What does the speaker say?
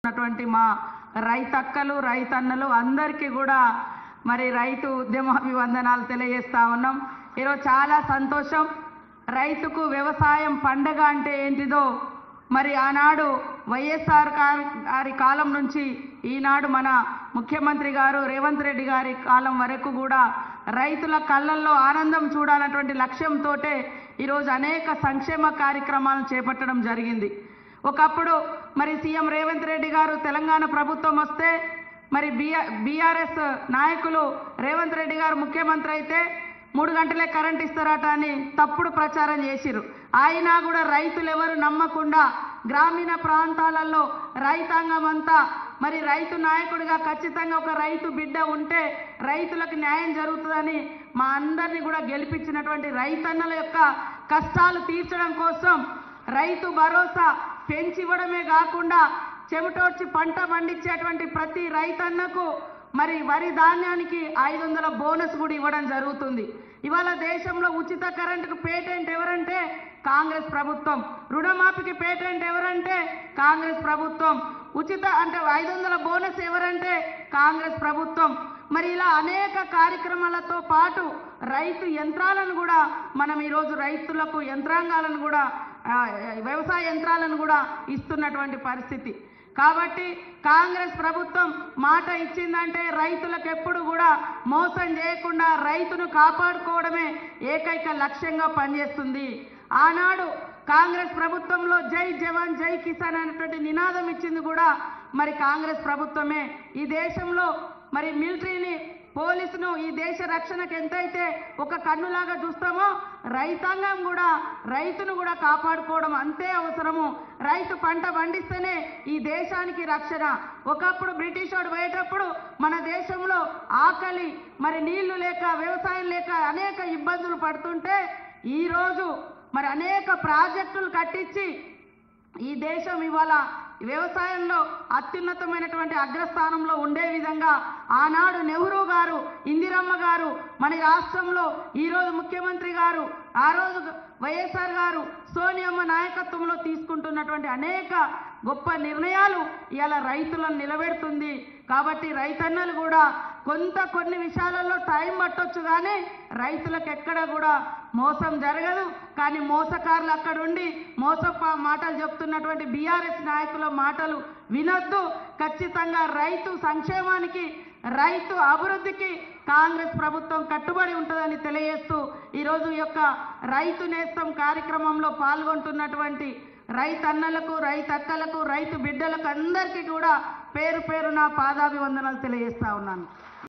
ఉన్నటువంటి మా రైతక్కలు రైతన్నలు అందరికీ కూడా మరి రైతు ఉద్యమాభివందనాలు తెలియజేస్తా ఉన్నాం. ఈరోజు చాలా సంతోషం. రైతుకు వ్యవసాయం పండగ అంటే ఏంటిదో మరి ఆనాడు వైఎస్ఆర్ గారి కాలం నుంచి ఈనాడు మన ముఖ్యమంత్రి గారు రేవంత్ రెడ్డి గారి కాలం వరకు కూడా రైతుల కళ్ళల్లో ఆనందం చూడాలన్నటువంటి లక్ష్యంతో ఈరోజు అనేక సంక్షేమ కార్యక్రమాలను చేపట్టడం జరిగింది. ఒకప్పుడు మరి సీఎం రేవంత్ రెడ్డి గారు తెలంగాణ ప్రభుత్వం వస్తే మరి బీఆర్ఎస్ నాయకులు రేవంత్ రెడ్డి గారు ముఖ్యమంత్రి అయితే 3 గంటలే కరెంట్ ఇస్తారట అని తప్పుడు ప్రచారం చేసిరు. అయినా కూడా రైతులు ఎవరు నమ్మకుండా గ్రామీణ ప్రాంతాలలో రైతాంగం అంతా మరి రైతు నాయకుడిగా ఖచ్చితంగా ఒక రైతు బిడ్డ ఉంటే రైతులకు న్యాయం జరుగుతుందని మా అందరినీ కూడా గెలిపించినటువంటి రైతన్నల యొక్క కష్టాలు తీర్చడం కోసం రైతు భరోసా పెంచివ్వడమే కాకుండా చెమటోడ్చి పంట పండించేటువంటి ప్రతి రైతన్నకు మరి వరి ధాన్యానికి 500 బోనస్ కూడా ఇవ్వడం జరుగుతుంది. ఇవాళ దేశంలో ఉచిత కరెంటుకు పేటెంట్ ఎవరంటే కాంగ్రెస్ ప్రభుత్వం. రుణమాఫీకి పేటెంట్ ఎవరంటే కాంగ్రెస్ ప్రభుత్వం. ఉచిత అంటే 500 బోనస్ ఎవరంటే కాంగ్రెస్ ప్రభుత్వం. మరి ఇలా అనేక కార్యక్రమాలతో పాటు రైతు యంత్రాలను కూడా మనం ఈరోజు రైతులకు యంత్రాంగాలను కూడా వ్యవసాయ యంత్రాలను కూడా ఇస్తున్నటువంటి పరిస్థితి. కాబట్టి కాంగ్రెస్ ప్రభుత్వం మాట ఇచ్చిందంటే రైతులకు ఎప్పుడు కూడా మోసం చేయకుండా రైతును కాపాడుకోవడమే ఏకైక లక్ష్యంగా పనిచేస్తుంది. ఆనాడు కాంగ్రెస్ ప్రభుత్వంలో జై జవాన్ జై కిసాన్ అనేటువంటి నినాదం ఇచ్చింది కూడా మరి కాంగ్రెస్ ప్రభుత్వమే. ఈ దేశంలో మరి మిలిటరీని పోలీసును ఈ దేశ రక్షణకు ఎంతైతే ఒక కన్నులాగా చూస్తామో రైతాంగం కూడా రైతును కూడా కాపాడుకోవడం అంతే అవసరము. రైతు పంట పండిస్తేనే ఈ దేశానికి రక్షణ. ఒకప్పుడు బ్రిటిష్ వాడు పోయేటప్పుడు మన దేశంలో ఆకలి మరి నీళ్లు లేక వ్యవసాయం లేక అనేక ఇబ్బందులు పడుతుంటే ఈరోజు మరి అనేక ప్రాజెక్టులు కట్టించి ఈ దేశం ఇవాళ వ్యవసాయంలో అత్యున్నతమైనటువంటి అగ్రస్థానంలో ఉండే విధంగా ఆనాడు నెహ్రూ గారు ఇందిరమ్మ గారు మన రాష్ట్రంలో ఈరోజు ముఖ్యమంత్రి గారు ఆ రోజు వైఎస్ఆర్ గారు సోనియమ్మ నాయకత్వంలో తీసుకుంటున్నటువంటి అనేక గొప్ప నిర్ణయాలు ఇవాళ రైతులను నిలబెడుతుంది. కాబట్టి రైతన్నలు కూడా కొన్ని విషయాలలో టైం పట్టొచ్చు కానీ రైతులకు ఎక్కడ కూడా మోసం జరగదు. కానీ మోసకారులు అక్కడ ఉండి మాటలు చెప్తున్నటువంటి బీఆర్ఎస్ నాయకుల మాటలు వినొద్దు. ఖచ్చితంగా రైతు సంక్షేమానికి రైతు అభివృద్ధికి కాంగ్రెస్ ప్రభుత్వం కట్టుబడి ఉంటుందని తెలియజేస్తూ ఈరోజు ఈ యొక్క రైతు నేస్తం కార్యక్రమంలో పాల్గొంటున్నటువంటి రైతన్నలకు రైతక్కలకు రైతు బిడ్డలకు అందరికీ కూడా పేరు పేరున పాదాభివందనాలు తెలియజేస్తా ఉన్నాను.